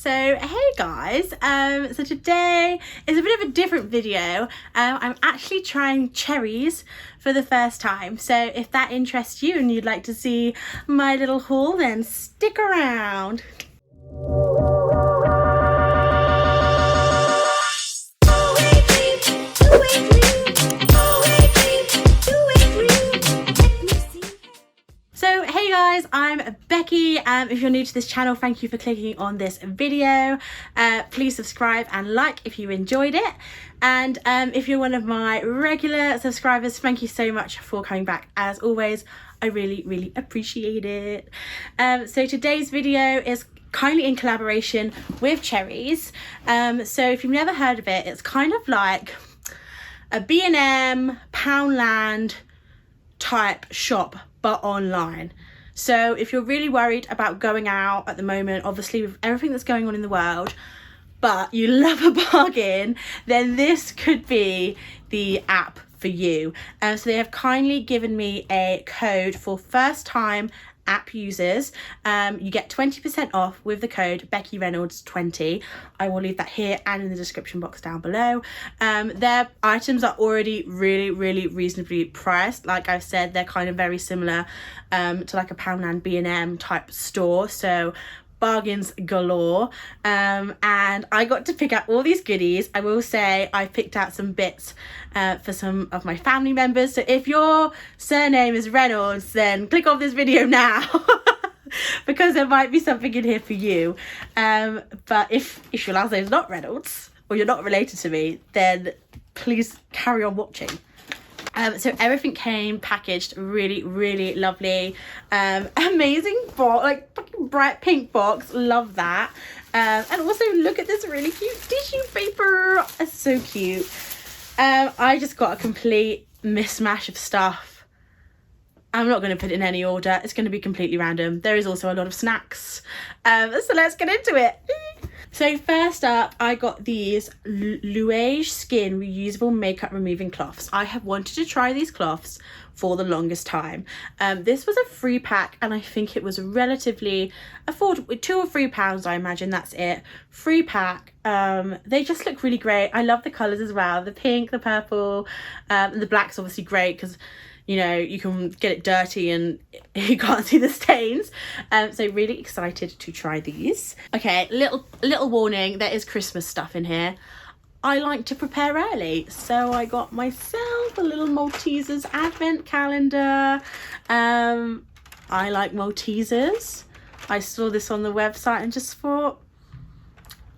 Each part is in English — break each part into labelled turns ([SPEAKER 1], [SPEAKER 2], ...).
[SPEAKER 1] So hey guys, so today is a bit of a different video. I'm actually trying cherries for the first time, so if that interests you and you'd like to see my little haul, then stick around. So hey guys, I'm Becky. If you're new to this channel, thank you for clicking on this video. Please subscribe and like if you enjoyed it, and if you're one of my regular subscribers, thank you so much for coming back. As always, I really appreciate it. So today's video is kindly in collaboration with Cherryz. So if you've never heard of it, it's kind of like a B&M, Poundland type shop, but online. So if you're really worried about going out at the moment, obviously with everything that's going on in the world, but you love a bargain, then this could be the app for you. So they have kindly given me a code for first time app users. You get 20% off with the code Becky Reynolds 20. I will leave that here and in the description box down below. Their items are already really reasonably priced. Like I've said, they're kind of very similar to like a Poundland B&M type store, so bargains galore. And I got to pick out all these goodies. I will say I picked out some bits for some of my family members, so if your surname is Reynolds, then click off this video now because there might be something in here for you. But if your last name is not Reynolds or you're not related to me, then please carry on watching. So everything came packaged really lovely, amazing box, like fucking bright pink box, love that. And also look at this really cute tissue paper, it's so cute. I just got a complete mishmash of stuff. I'm not going to put it in any order, it's going to be completely random. There is also a lot of snacks, so let's get into it. So first up, I got these LOVE Skin reusable makeup removing cloths. I have wanted to try these cloths for the longest time. This was a free pack and I think it was relatively affordable, £2 or £3, I imagine that's it. Free pack. They just look really great. I love the colours as well. The pink, the purple, the black's obviously great because you know, you can get it dirty and you can't see the stains. So really excited to try these. Okay, little warning, there is Christmas stuff in here. I like to prepare early, so I got myself a little Maltesers advent calendar. I like Maltesers. I saw this on the website and just thought,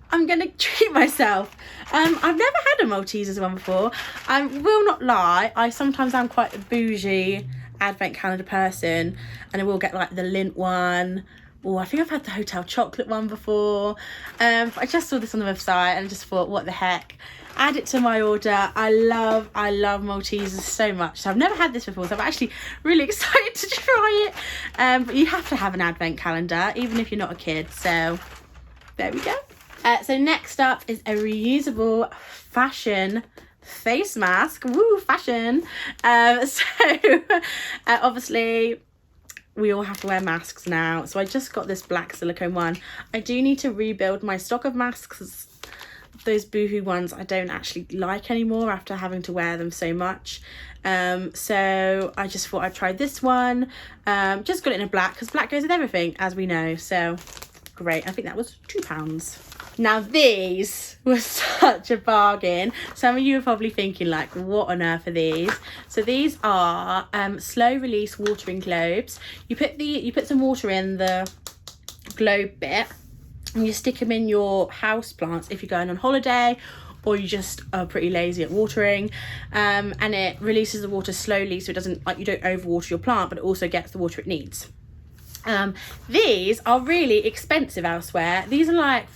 [SPEAKER 1] I'm gonna treat myself. I've never had a Maltesers one before. I will not lie, I sometimes am quite a bougie advent calendar person, and I will get like the lint one, or I think I've had the hotel chocolate one before. But I just saw this on the website and just thought, what the heck, add it to my order. I love Maltesers so much. So I've never had this before, so I'm actually really excited to try it. But you have to have an advent calendar even if you're not a kid, so there we go. So next up is a reusable fashion face mask. Woo, fashion. Obviously we all have to wear masks now, so I just got this black silicone one. I do need to rebuild my stock of masks. Those boohoo ones I don't actually like anymore after having to wear them so much. So I just thought I'd try this one. Just got it in a black because black goes with everything, as we know, so great. I think that was £2. Now these were such a bargain. Some of you are probably thinking like, what on earth are these? So these are slow release watering globes. You put some water in the globe bit and you stick them in your house plants if you're going on holiday or you just are pretty lazy at watering, and it releases the water slowly so it doesn't, like, you don't overwater your plant, but it also gets the water it needs. These are really expensive elsewhere. These are like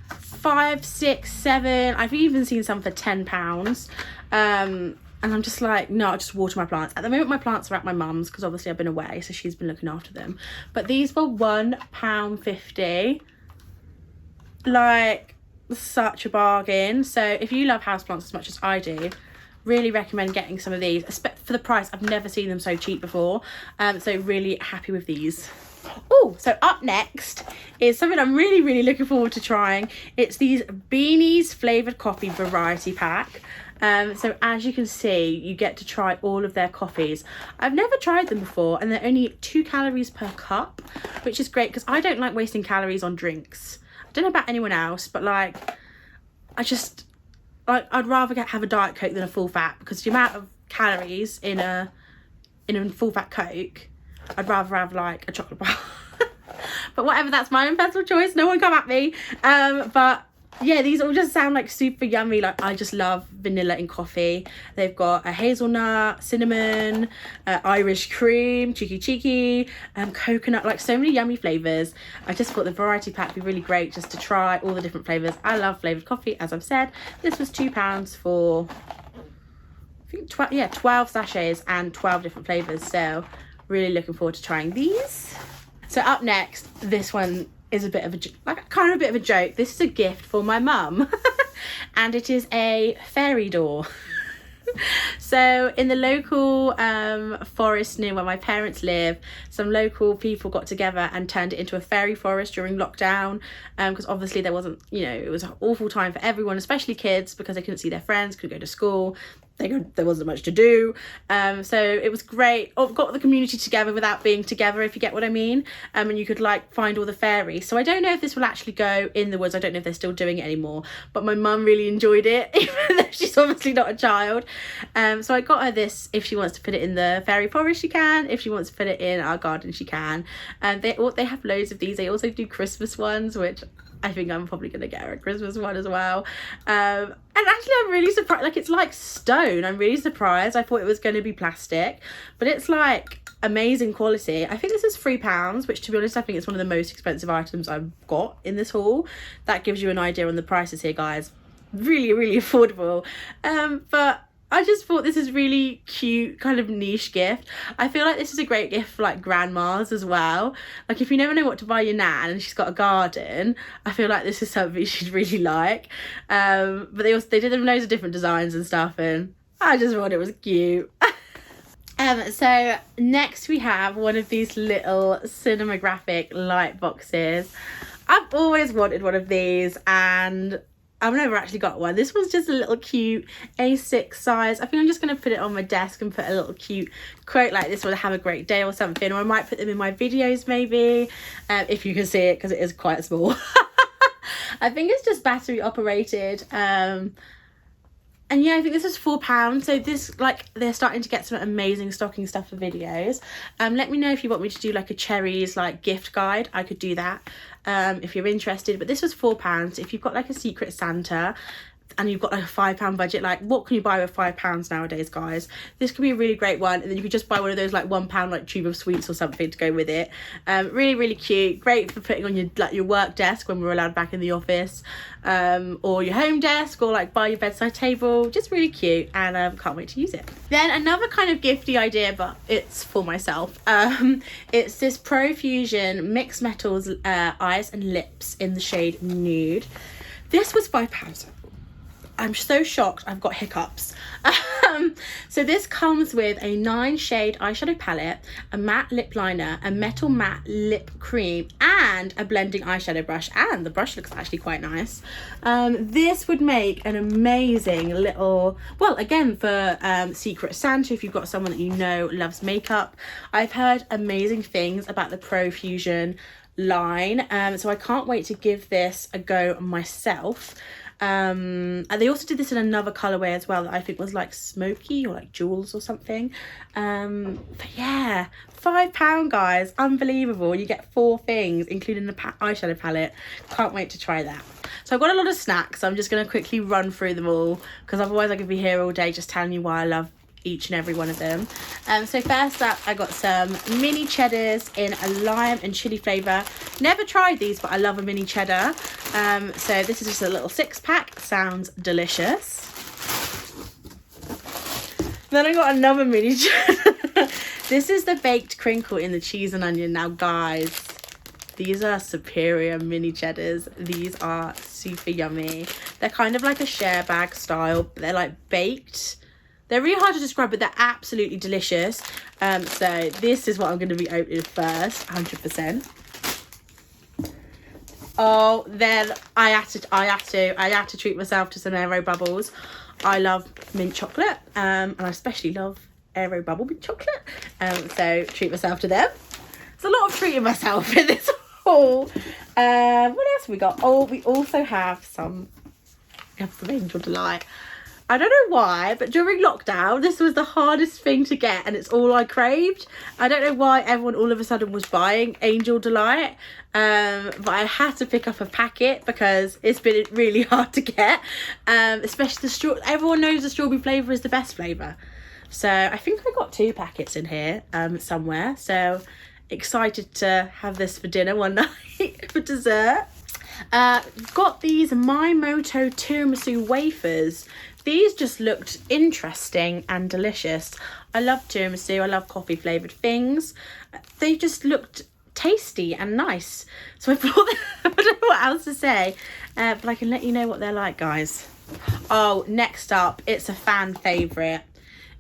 [SPEAKER 1] £5, £6, £7. I've even seen some for £10. And I'm just like, no, I just water my plants. At the moment my plants are at my mum's because obviously I've been away, so she's been looking after them. But these were £1.50. Like, such a bargain. So if you love houseplants as much as I do, really recommend getting some of these for the price. I've never seen them so cheap before, so really happy with these. Oh, so up next is something I'm really looking forward to trying. It's these beanies flavoured coffee variety pack. So as you can see, you get to try all of their coffees. I've never tried them before, and they're only 2 calories per cup, which is great because I don't like wasting calories on drinks. I don't know about anyone else, but like, I'd rather have a Diet Coke than a full fat, because the amount of calories in a full fat Coke, I'd rather have like a chocolate bar. But whatever, that's my own personal choice, no one come at me. But yeah, these all just sound like super yummy. Like, I just love vanilla in coffee. They've got a hazelnut, cinnamon, Irish cream, cheeky, coconut, like so many yummy flavours. I just thought the variety pack would be really great just to try all the different flavours. I love flavoured coffee, as I've said. This was £2 for, I think, 12 sachets and 12 different flavours. So really looking forward to trying these. So up next, this one is a bit of a, like, kind of a bit of a joke. This is a gift for my mum. And it is a fairy door. So in the local forest near where my parents live, some local people got together and turned it into a fairy forest during lockdown, because obviously there wasn't, you know, it was an awful time for everyone, especially kids, because they couldn't see their friends, couldn't go to school. There wasn't much to do, so it was great. Got the community together without being together, if you get what I mean. And you could like find all the fairies. So I don't know if this will actually go in the woods. I don't know if they're still doing it anymore, but my mum really enjoyed it, even though she's obviously not a child. So I got her this. If she wants to put it in the fairy forest, she can. If she wants to put it in our garden, she can. They have loads of these. They also do Christmas ones, which I think I'm probably going to get her a Christmas one as well. And actually I'm really surprised, like, it's like stone. I'm really surprised. I thought it was going to be plastic, but it's like amazing quality. I think this is £3, which, to be honest, I think it's one of the most expensive items I've got in this haul. That gives you an idea on the prices here, guys. Really affordable. But I just thought this is really cute, kind of niche gift. I feel like this is a great gift for like grandmas as well. Like, if you never know what to buy your nan and she's got a garden, I feel like this is something she'd really like. But they did them loads of different designs and stuff, and I just thought it was cute. So next we have one of these little cinematographic light boxes. I've always wanted one of these, and I've never actually got one. This one's just a little cute A6 size. I think I'm just going to put it on my desk and put a little cute quote like this, or have a great day or something. Or I might put them in my videos maybe, if you can see it, because it is quite small. I think it's just battery operated. And yeah, I think this is £4. So this, like, they're starting to get some amazing stocking stuff for videos. Let me know if you want me to do like a Cherryz like gift guide. I could do that if you're interested. But this was £4. If you've got like a Secret Santa and you've got like a £5 budget, like, what can you buy with £5 nowadays, guys? This could be a really great one. And then you could just buy one of those like £1 like tube of sweets or something to go with it. Really cute, great for putting on your work desk when we're allowed back in the office, or your home desk, or like by your bedside table. Just really cute, and can't wait to use it. Then another kind of gifty idea, but it's for myself. It's this Profusion Mixed Metals eyes and lips in the shade Nude. This was £5. I'm so shocked, I've got hiccups. So this comes with a 9-shade eyeshadow palette, a matte lip liner, a metal matte lip cream, and a blending eyeshadow brush. And the brush looks actually quite nice. This would make an amazing little, well, again, for Secret Santa, if you've got someone that you know loves makeup. I've heard amazing things about the Profusion line, so I can't wait to give this a go myself. And they also did this in another colorway as well that I think was like smoky or like jewels or something. But yeah, £5, guys, unbelievable. You get 4 things, including the eyeshadow palette. Can't wait to try that. So I've got a lot of snacks, so I'm just going to quickly run through them all, because otherwise I could be here all day just telling you why I love each and every one of them. So first up, I got some mini cheddars in a lime and chili flavour. Never tried these, but I love a mini cheddar. So this is just a little 6-pack. Sounds delicious. Then I got another mini cheddar. This is the baked crinkle in the cheese and onion. Now, guys, these are superior mini cheddars. These are super yummy. They're kind of like a share bag style, but they're like baked. They're really hard to describe, but they're absolutely delicious. So this is what I'm going to be opening first, 100%. Oh, then I had to treat myself to some Aero Bubbles. I love mint chocolate, and I especially love Aero Bubble mint chocolate. So treat myself to them. It's a lot of treating myself in this haul. What else have we got? Oh, we also have some Angel Delight. I don't know why, but during lockdown, this was the hardest thing to get, and it's all I craved. I don't know why everyone all of a sudden was buying Angel Delight, but I had to pick up a packet because it's been really hard to get, especially the straw. Everyone knows the strawberry flavour is the best flavour. So I think I got 2 packets in here somewhere. So excited to have this for dinner one night for dessert. Got these My Moto tiramisu wafers. These just looked interesting and delicious. I love tiramisu. I love coffee flavoured things. They just looked tasty and nice. So I thought, I don't know what else to say, but I can let you know what they're like, guys. Oh, next up, it's a fan favourite.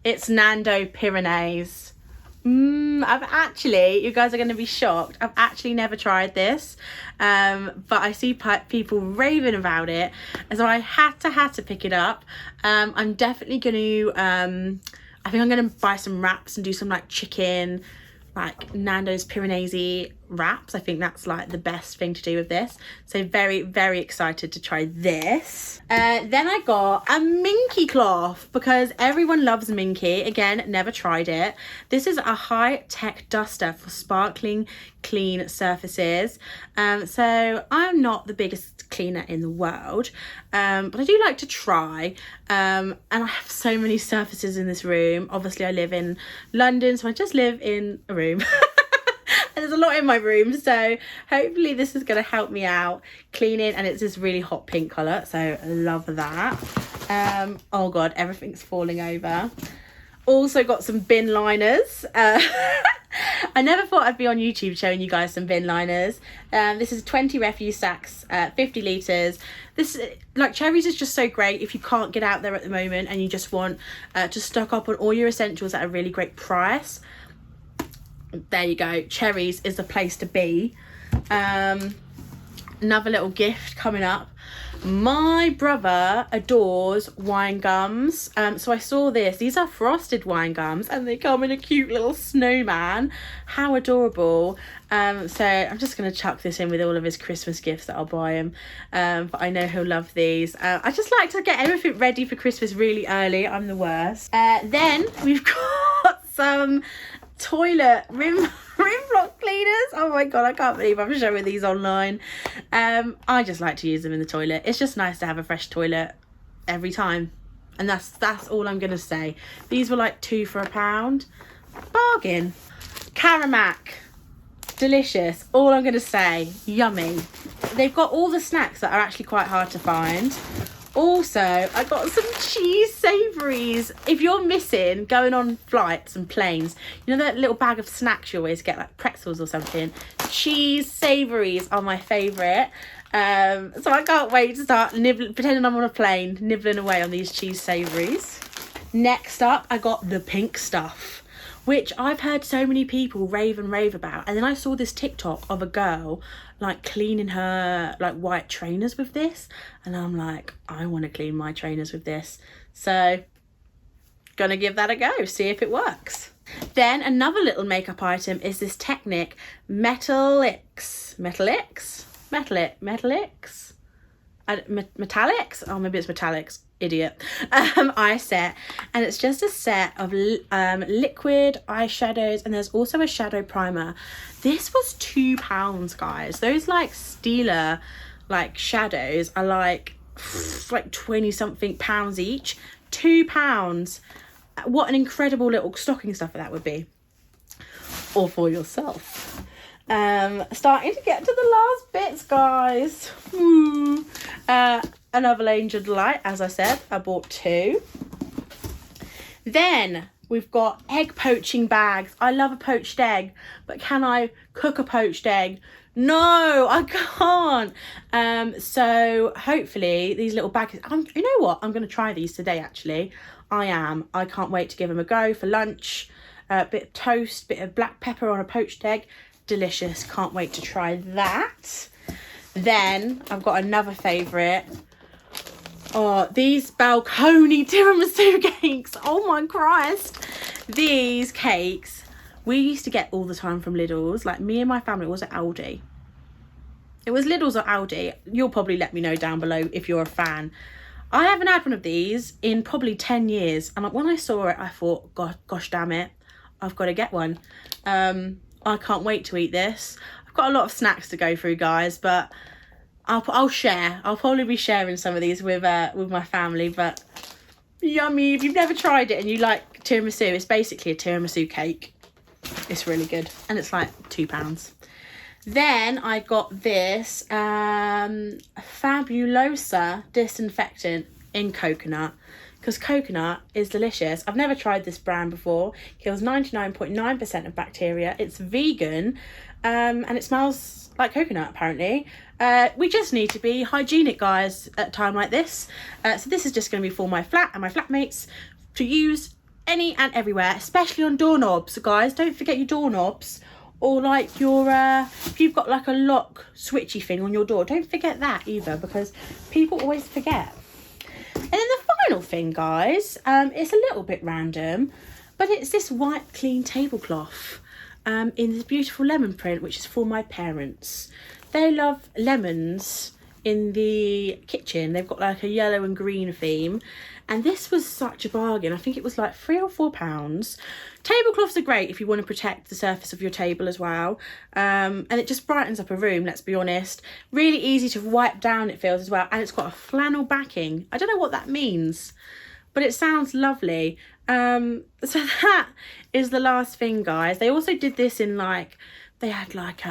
[SPEAKER 1] It's Nando Pyrenees. I've actually, you guys are going to be shocked, I've actually never tried this, but I see people raving about it, and so I had to pick it up. I'm definitely going to, I think I'm going to buy some wraps and do some like chicken, like Nando's Pyrenees wraps. I think that's like the best thing to do with this. So very, very excited to try this. Then I got a Minky cloth because everyone loves Minky. Again, never tried it. This is a high-tech duster for sparkling clean surfaces. So I'm not the biggest cleaner in the world, but I do like to try. And I have so many surfaces in this room. Obviously I live in London, so I just live in a room. There's a lot in my room, so hopefully this is going to help me out cleaning. And it's this really hot pink colour, so love that. Oh god, everything's falling over. Also got some bin liners. I never thought I'd be on YouTube showing you guys some bin liners. This is 20 refuse sacks, 50 litres. This, like, Cherryz is just so great if you can't get out there at the moment and you just want to stock up on all your essentials at a really great price. There you go, Cherryz is the place to be. Another little gift coming up. My brother adores wine gums, so I saw this. These are frosted wine gums and they come in a cute little snowman. How adorable. So I'm just going to chuck this in with all of his Christmas gifts that I'll buy him, but I know he'll love these. I just like to get everything ready for Christmas really early. I'm the worst. Then we've got some toilet rim block cleaners. Oh my god, I can't believe I'm showing these online. I just like to use them in the toilet. It's just nice to have a fresh toilet every time, and that's all I'm gonna say. These were like 2 for £1. Bargain. Caramac, delicious. All I'm gonna say, yummy. They've got all the snacks that are actually quite hard to find. Also, I got some cheese savouries. If you're missing going on flights and planes, you know that little bag of snacks you always get, like pretzels or something? Cheese savouries are my favourite. So I can't wait to start pretending I'm on a plane, nibbling away on these cheese savouries. Next up, I got the pink stuff, which I've heard so many people rave about. And then I saw this TikTok of a girl like cleaning her like white trainers with this, and I'm like, I want to clean my trainers with this. So gonna give that a go, see if it works. Then another little makeup item is this Technic Metallics, oh maybe it's metallics, idiot, eye set, and it's just a set of liquid eyeshadows, and there's also a shadow primer. This was £2, guys. Those like Stila like shadows are like 20 something pounds each. £2. What an incredible little stocking stuffer that would be, or for yourself. Starting to get to the last bits, guys. Another Angel Delight, as I said, I bought 2. Then we've got egg poaching bags. I love a poached egg, but can I cook a poached egg No, I can't. So hopefully these little bags, you know what? I'm going to try these today, actually. I can't wait to give them a go for lunch. A bit of toast, bit of black pepper on a poached egg. Delicious. Can't wait to try that. Then I've got another favourite. Oh, these balcony tiramisu cakes. Oh my Christ. These cakes we used to get all the time from Lidl's. Like, me and my family, was at Aldi. It was Lidl's or Aldi. You'll probably let me know down below if you're a fan. I haven't had one of these in probably 10 years. And when I saw it, I thought, gosh damn it, I've got to get one. I can't wait to eat this. I've got a lot of snacks to go through, guys, but I'll share. I'll probably be sharing some of these with my family, but yummy. If you've never tried it and you like tiramisu, it's basically a tiramisu cake. It's really good, and it's like £2. Then I got this Fabulosa disinfectant in coconut, because coconut is delicious. I've never tried this brand before. Kills 99.9% of bacteria. It's vegan, and it smells like coconut, apparently. We just need to be hygienic, guys, at a time like this. So this is just going to be for my flat and my flatmates to use any and everywhere, especially on doorknobs, guys. Don't forget your doorknobs, or like your if you've got like a lock switchy thing on your door, don't forget that either, because people always forget. And then the final thing, guys, it's a little bit random, but it's this white clean tablecloth in this beautiful lemon print, which is for my parents. They love lemons in the kitchen. They've got like a yellow and green theme, and this was such a bargain. I think it was like £3 or £4. Tablecloths are great if you want to protect the surface of your table as well, and it just brightens up a room, let's be honest. Really easy to wipe down, it feels, as well, and it's got a flannel backing. I don't know what that means, but it sounds lovely. So that is the last thing, guys. They also did this in like, they had like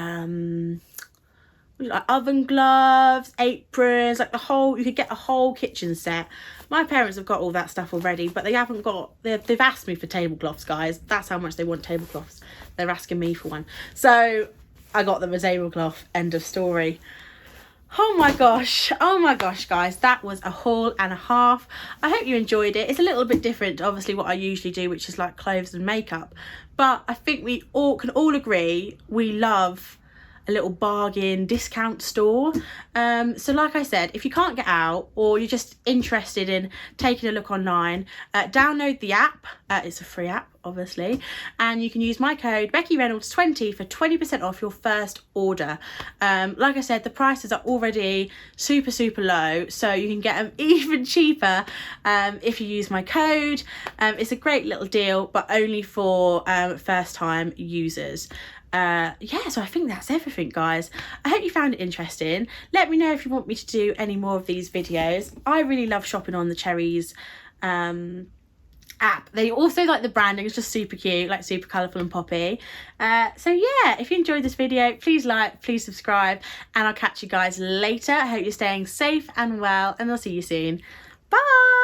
[SPEAKER 1] oven gloves, aprons, like the whole, you could get a whole kitchen set. My parents have got all that stuff already, but they haven't got, they've asked me for tablecloths, guys. That's how much they want tablecloths. They're asking me for one. So I got them a tablecloth, end of story. Oh my gosh, guys, that was a haul and a half. I hope you enjoyed it. It's a little bit different to obviously what I usually do, which is like clothes and makeup, but I think we all can agree we love a little bargain discount store. So like I said, if you can't get out, or you're just interested in taking a look online, download the app. It's a free app, obviously, and you can use my code BeckyReynolds20 for 20% off your first order. Like I said, the prices are already super low, so you can get them even cheaper if you use my code. It's a great little deal, but only for first time users. Yeah, so I think that's everything, guys. I hope you found it interesting. Let me know if you want me to do any more of these videos. I really love shopping on the Cherryz app. They also, like, the branding is just super cute, like super colourful and poppy. So yeah, if you enjoyed this video, please like, please subscribe, and I'll catch you guys later. I hope you're staying safe and well, and I'll see you soon. Bye.